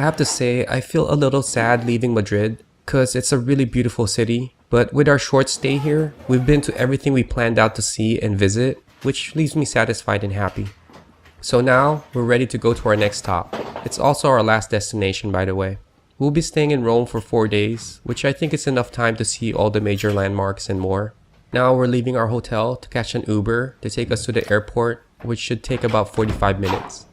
I have to say, I feel a little sad leaving Madrid, cause it's a really beautiful city, but with our short stay here, we've been to everything we planned out to see and visit, which leaves me satisfied and happy. So now, we're ready to go to our next stop. It's also our last destination, by the way. We'll be staying in Rome for 4 days, which I think is enough time to see all the major landmarks and more. Now we're leaving our hotel to catch an Uber to take us to the airport, which should take about 45 minutes.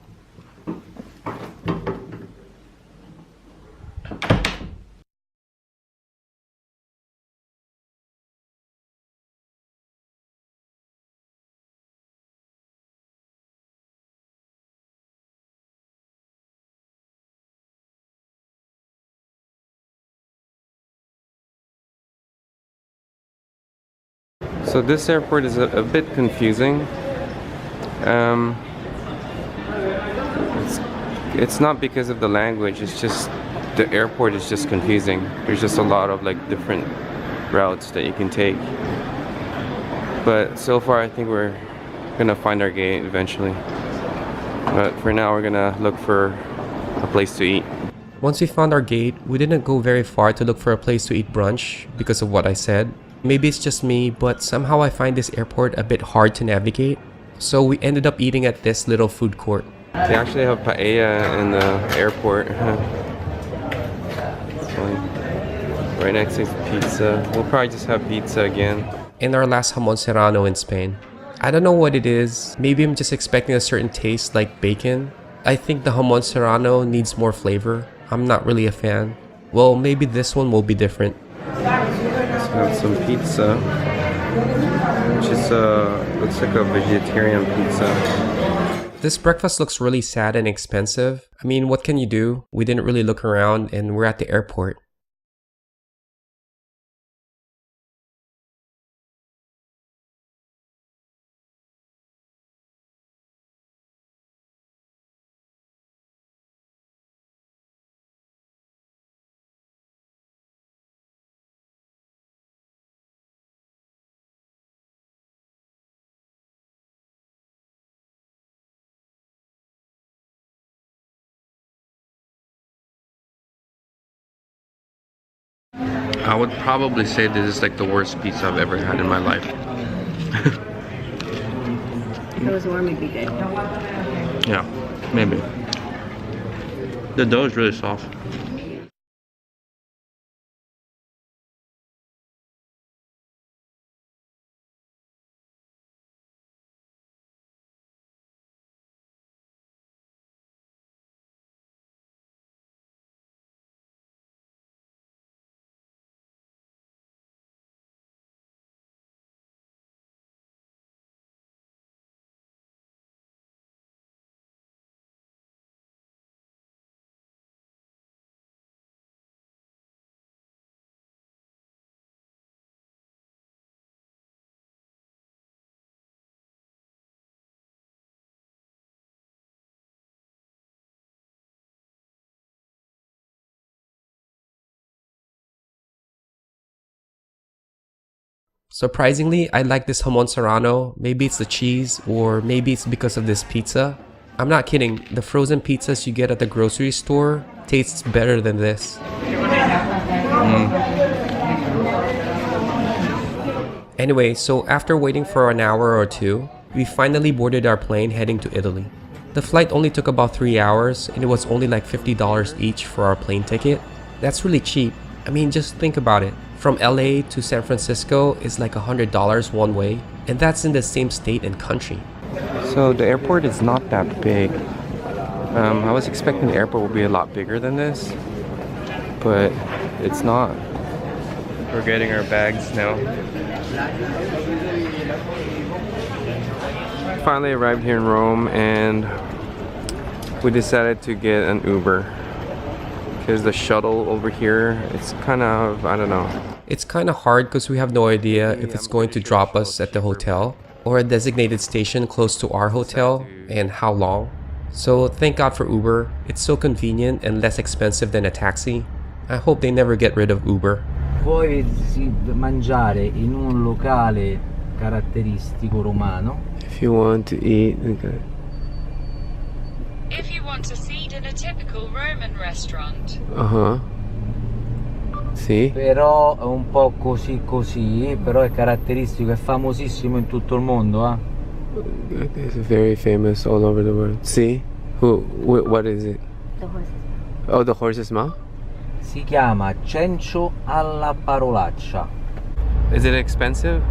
So this airport is a bit confusing. It's not because of the language, it's just the airport is just confusing. There's just a lot of like different routes that you can take. But so far I think we're gonna find our gate eventually. But for now we're gonna look for a place to eat. Once we found our gate, we didn't go very far to look for a place to eat brunch because of what I said. Maybe it's just me, but somehow I find this airport a bit hard to navigate. So we ended up eating at this little food court. They actually have paella in the airport. Right next to pizza. We'll probably just have pizza again. And our last jamon serrano in Spain. I don't know what it is. Maybe I'm just expecting a certain taste like bacon. I think the jamon serrano needs more flavor. I'm not really a fan. Well, maybe this one will be different. Let's have some pizza, which is looks like a vegetarian pizza. This breakfast looks really sad and expensive. I mean, what can you do? We didn't really look around and we're at the airport. I would probably say this is like the worst pizza I've ever had in my life. If it was warm, it'd be good. Yeah, maybe. The dough is really soft. Surprisingly, I like this jamon serrano. Maybe it's the cheese, or maybe it's because of this pizza. I'm not kidding, the frozen pizzas you get at the grocery store tastes better than this. Anyway, so after waiting for an hour or two, we finally boarded our plane heading to Italy. The flight only took about 3 hours and it was only like $50 each for our plane ticket. That's really cheap. I mean, just think about it. From LA to San Francisco is like $100 one way, and that's in the same state and country. So the airport is not that big. I was expecting the airport would be a lot bigger than this, but it's not. We're getting our bags now. Finally arrived here in Rome and we decided to get an Uber. Because the shuttle over here, it's kind of, I don't know. It's kind of hard because we have no idea if it's going to drop us at the hotel or a designated station close to our hotel and how long. So thank God for Uber. It's so convenient and less expensive than a taxi. I hope they never get rid of Uber. Puoi mangiare in un locale caratteristico romano. If you want to eat, okay. If you want to see in a typical Roman restaurant. Uh-huh. See? Però è un po' così così, però è caratteristico, è famosissimo in tutto il mondo, eh? It's very famous all over the world. See? What is it? The horses. Oh, the horse's mouth? Si chiama cencio alla parolaccia. Is it expensive?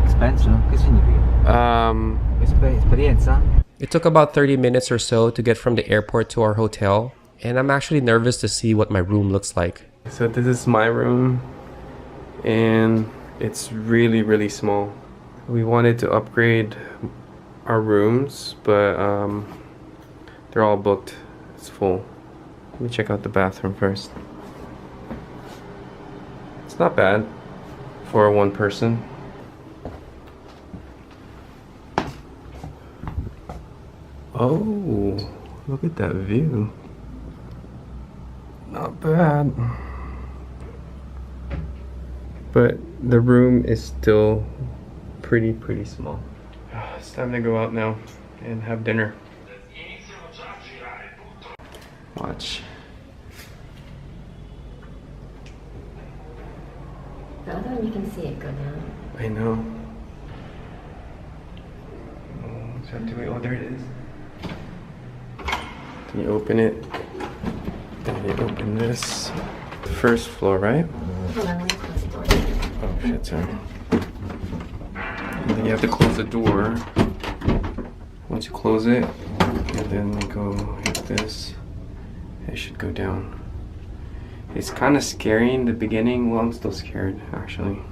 Expensive? Che significa? Esperienza? It took about 30 minutes or so to get from the airport to our hotel, and I'm actually nervous to see what my room looks like. So this is my room, and it's really, really small. We wanted to upgrade our rooms, but they're all booked. It's full. Let me check out the bathroom first. It's not bad for one person. Oh, look at that view. Not bad. But the room is still pretty small. It's time to go out now and have dinner. Watch. The other one you can see it go down. I know. So do we? Oh, there it is. Can you open it? Then you open this. The first floor, right? Hold on, let me close the door. Oh shit, sorry. And then you have to close the door. Once you close it, and then you go like this, it should go down. It's kind of scary in the beginning. Well, I'm still scared actually,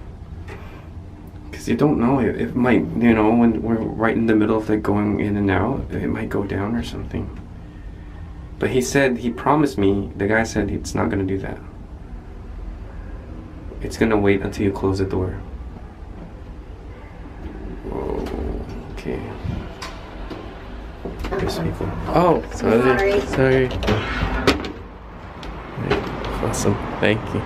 because you don't know it might, you know, when we're right in the middle of like going in and out, it might go down or something. But he promised me, the guy said it's not gonna do that. It's gonna wait until you close the door. Whoa, okay. There's people. Oh, sorry. Awesome, thank you.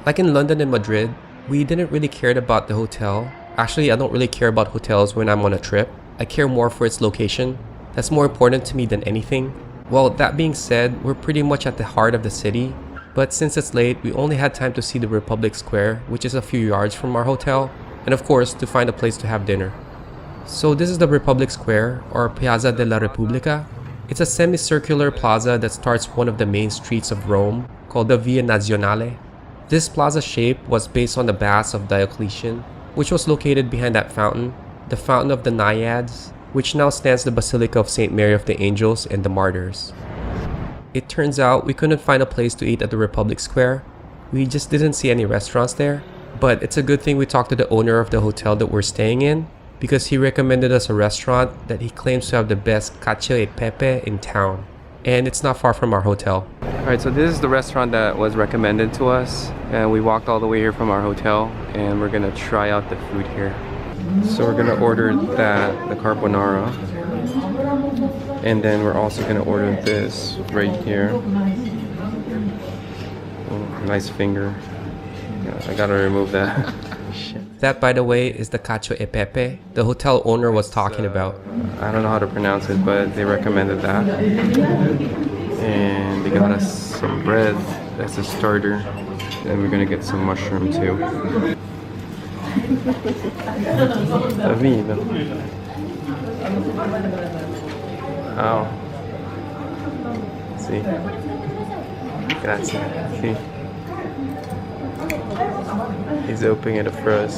Like in London and Madrid, we didn't really care about the hotel. Actually, I don't really care about hotels when I'm on a trip. I care more for its location. That's more important to me than anything. Well, that being said, we're pretty much at the heart of the city, but since it's late, we only had time to see the Republic Square, which is a few yards from our hotel, and of course, to find a place to have dinner. So this is the Republic Square, or Piazza della Repubblica. It's a semicircular plaza that starts one of the main streets of Rome, called the Via Nazionale. This plaza shape was based on the baths of Diocletian, which was located behind that fountain, the Fountain of the Naiads, which now stands the Basilica of St. Mary of the Angels and the Martyrs. It turns out we couldn't find a place to eat at the Republic Square. We just didn't see any restaurants there, but it's a good thing we talked to the owner of the hotel that we're staying in, because he recommended us a restaurant that he claims to have the best Cacio e Pepe in town, and it's not far from our hotel. Alright, so this is the restaurant that was recommended to us, and we walked all the way here from our hotel, and we're gonna try out the food here. So we're gonna order the carbonara, and then we're also gonna order this right here. Oh, nice finger. Yeah, I gotta remove that. Shit. That, by the way, is the Cacio e Pepe the hotel owner was talking about. I don't know how to pronounce it, but they recommended that. And they got us some bread. That's a starter. And we're gonna get some mushroom too. Davide. Wow. Sì. Grazie. Sì. He's opening it for us.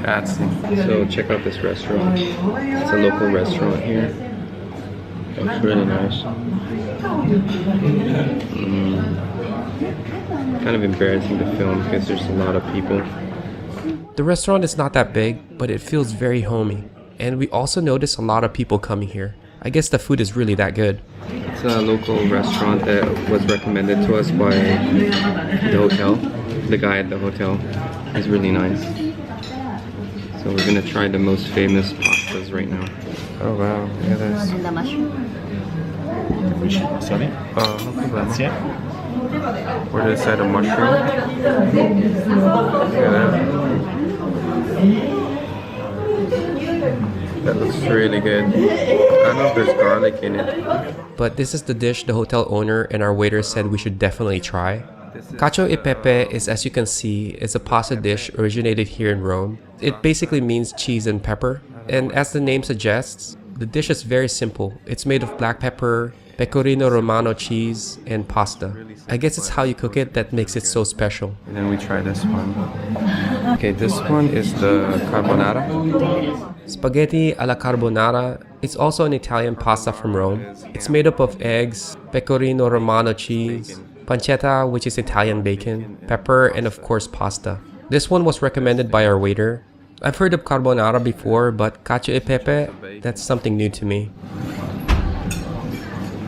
Grazie. So check out this restaurant. It's a local restaurant here. It's really nice. Kind of embarrassing to film because there's a lot of people. The restaurant is not that big, but it feels very homey. And we also notice a lot of people coming here. I guess the food is really that good. It's a local restaurant that was recommended to us by the hotel. The guy at the hotel is really nice. So we're gonna try the most famous pastas right now. Oh wow, look at this. And the mushroom. Sorry? Oh, no problem. Grazie. Order a side of mushroom. Look at that. really good. I don't know if there's garlic in it. But this is the dish the hotel owner and our waiter said we should definitely try. Cacio e Pepe is, as you can see, is a pasta dish originated here in Rome. It basically means cheese and pepper. And as the name suggests, the dish is very simple. It's made of black pepper, pecorino romano cheese, and pasta. I guess it's how you cook it that makes it so special. And then we try this one. Okay, this one is the carbonara. Spaghetti alla carbonara is also an Italian pasta from Rome. It's made up of eggs, pecorino romano cheese, pancetta, which is Italian bacon, pepper, and of course pasta. This one was recommended by our waiter. I've heard of carbonara before, but cacio e pepe, that's something new to me.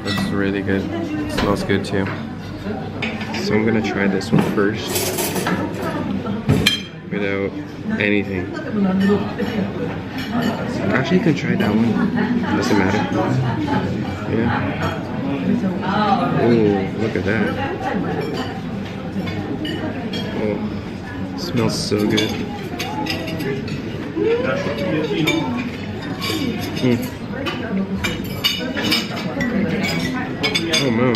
It's really good. It smells good too. So I'm gonna try this one first. Without anything. Actually, you can try that one. Doesn't matter. Yeah. Ooh, look at that. Oh, it smells so good. Oh man.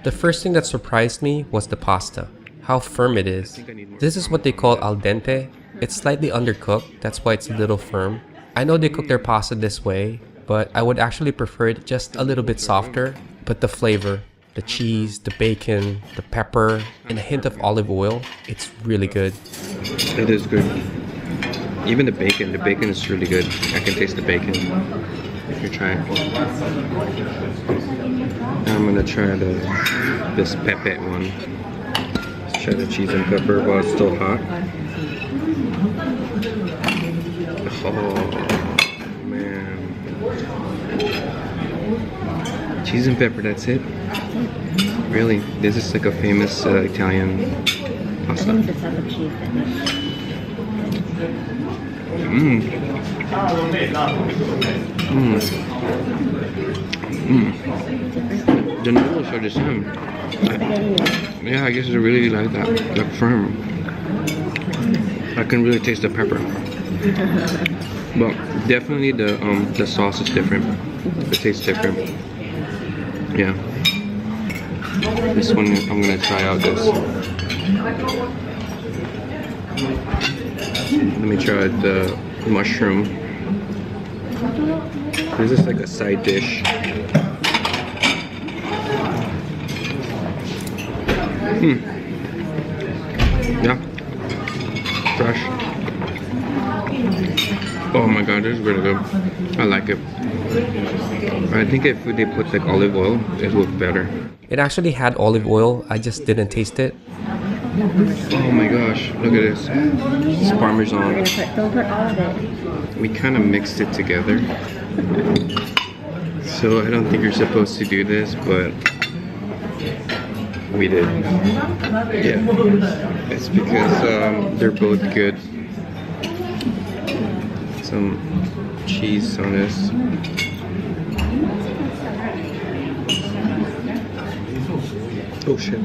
The first thing that surprised me was the pasta. How firm it is. This is what they call al dente. It's slightly undercooked, that's why it's a little firm. I know they cook their pasta this way, but I would actually prefer it just a little bit softer. But the flavor, the cheese, the bacon, the pepper, and a hint of olive oil, it's really good. It is good. Even the bacon is really good. I can taste the bacon. If you try it. Now I'm gonna try this Pepe one. Let's try the cheese and pepper while it's still hot. Oh man. Cheese and pepper, that's it? Really? This is like a famous Italian pasta. The noodles are the same. Yeah, I guess I really like that. Like firm. I can really taste the pepper. But definitely the sauce is different. It tastes different. Yeah. This one I'm gonna try out this. Let me try the mushroom. This is like a side dish. Yeah. Fresh. Oh my god, this is really good. I like it. I think if they put like olive oil, it would look better. It actually had olive oil, I just didn't taste it. Oh my gosh, look at this. It's Parmesan. Don't put all of it. We kind of mixed it together. So I don't think you're supposed to do this, but we did. Yeah. It's because they're both good. Some cheese on this. Oh shit.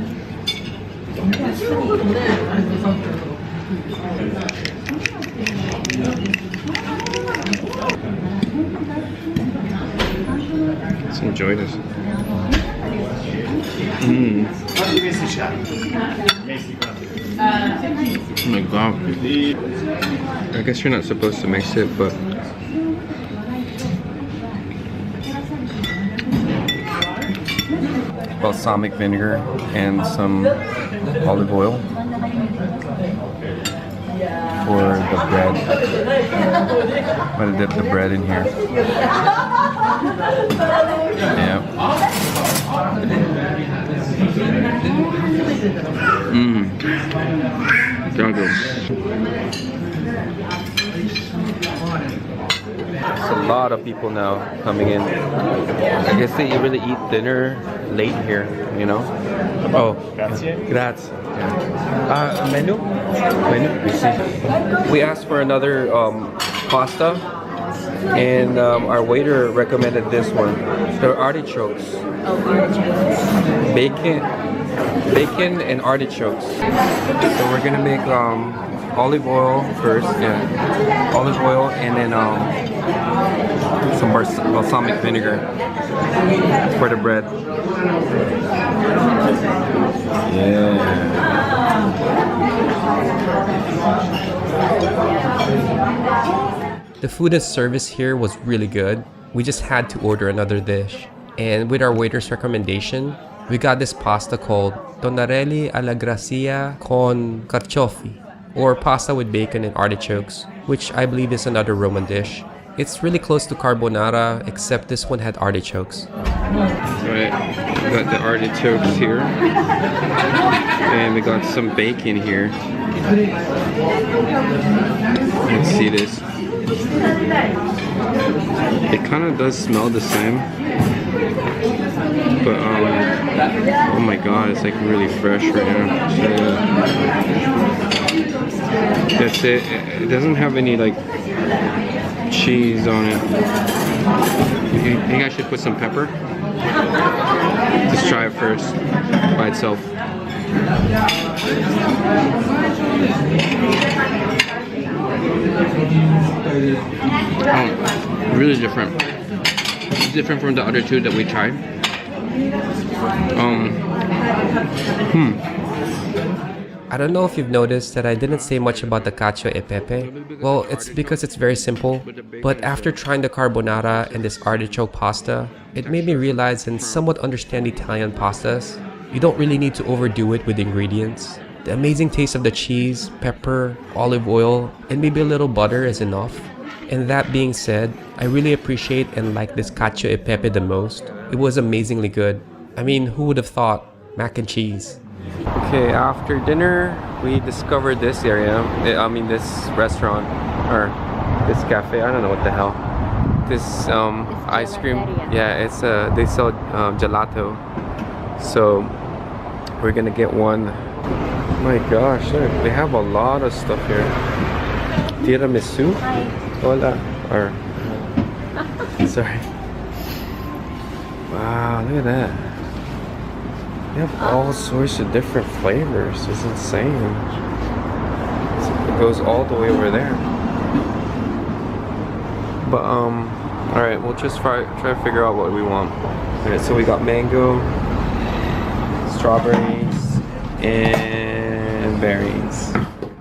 Let's enjoy this. Oh my god. I guess you're not supposed to mix it, but balsamic vinegar and some olive oil for the bread. I'm gonna dip the bread in here. Yeah. There's a lot of people now coming in. I guess they really eat dinner late here, you know? Oh, grazie. Grazie. Yeah. Menu? Menu? We asked for another pasta, and our waiter recommended this one. They're artichokes. Bacon and artichokes. So we're gonna make olive oil first, yeah. Olive oil and then some balsamic vinegar for the bread. Yeah. The food and service here was really good. We just had to order another dish. And with our waiter's recommendation, we got this pasta called Tonarelli alla Gracia con carciofi, or pasta with bacon and artichokes, which I believe is another Roman dish. It's really close to carbonara, except this one had artichokes. Right, we got the artichokes here, and we got some bacon here. Let's see this. It kind of does smell the same, but oh my god, it's like really fresh right now. So, that's it. It doesn't have any like cheese on it. You think I should put some pepper? Let's try it first by itself. Oh, really different. It's different from the other two that we tried. I don't know if you've noticed that I didn't say much about the Cacio e Pepe. Well, it's because it's very simple, but after trying the carbonara and this artichoke pasta, it made me realize and somewhat understand Italian pastas. You don't really need to overdo it with ingredients. The amazing taste of the cheese, pepper, olive oil, and maybe a little butter is enough. And that being said, I really appreciate and like this Cacio e Pepe the most. It was amazingly good. I mean, who would have thought? Mac and cheese. Okay, after dinner, we discovered this area. This restaurant or this cafe. I don't know what the hell. This ice cream. Yeah, it's they sell gelato. So we're gonna get one. My gosh, look, they have a lot of stuff here. Tiramisu. Hola. Or sorry. Wow, look at that. They have all sorts of different flavors. It's insane. It goes all the way over there. But alright, we'll just try to figure out what we want. Alright, so we got mango, strawberries, and berries.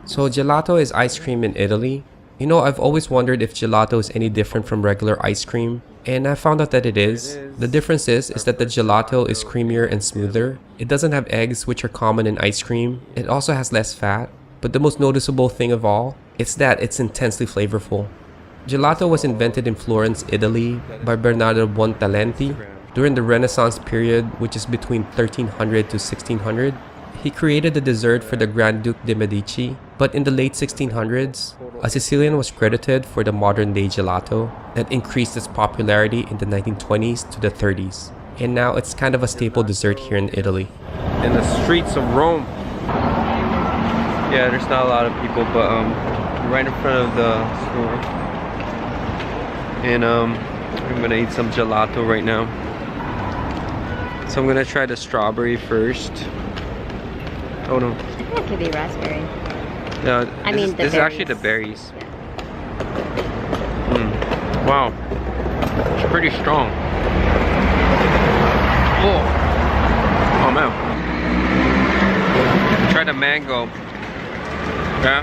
So gelato is ice cream in Italy. You know, I've always wondered if gelato is any different from regular ice cream, and I found out that it is. The difference is that the gelato is creamier and smoother. It doesn't have eggs, which are common in ice cream. It also has less fat, but the most noticeable thing of all, it's that it's intensely flavorful. Gelato was invented in Florence, Italy by Bernardo Buontalenti during the Renaissance period, which is between 1300 to 1600. He created the dessert for the Grand Duke de Medici, but in the late 1600s, a Sicilian was credited for the modern-day gelato that increased its popularity in the 1920s to the 30s. And now it's kind of a staple dessert here in Italy. In the streets of Rome. Yeah, there's not a lot of people, but right in front of the store. And I'm gonna eat some gelato right now. So I'm gonna try the strawberry first. Oh no. I think that could be raspberry. Yeah, this is actually the berries. berries. Wow, it's pretty strong. Oh man. Try the mango. Yeah.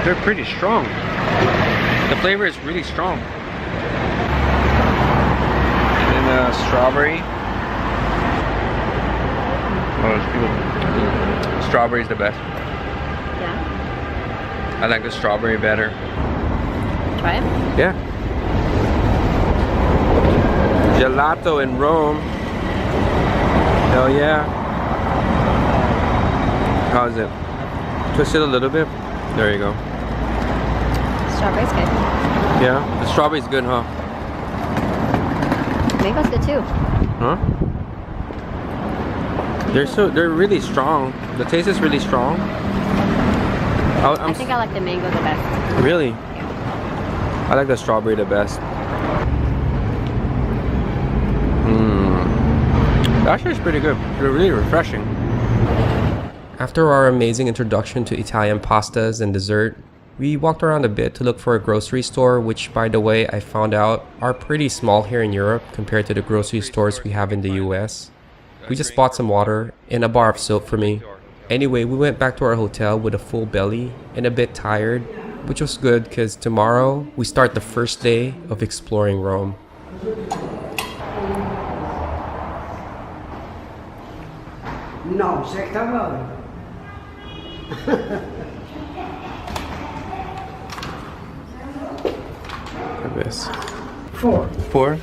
They're pretty strong. The flavor is really strong. And then the strawberry. Oh, it's good. Strawberry's the best. Yeah. I like the strawberry better. Try it? Yeah. Gelato in Rome. Hell yeah. How is it? Twist it a little bit. There you go. Strawberry's good. Yeah, the strawberry's good, huh? Mango's good too. Huh? They're really strong. The taste is really strong. I think I like the mango the best. Really? Yeah. I like the strawberry the best. Actually, it's pretty good. They're really refreshing. After our amazing introduction to Italian pastas and dessert, we walked around a bit to look for a grocery store, which, by the way, I found out are pretty small here in Europe compared to the grocery stores we have in the US. We just bought some water and a bar of soap for me. Anyway, we went back to our hotel with a full belly and a bit tired, which was good because tomorrow we start the first day of exploring Rome. No, se acabó. Look at this. 4. 4?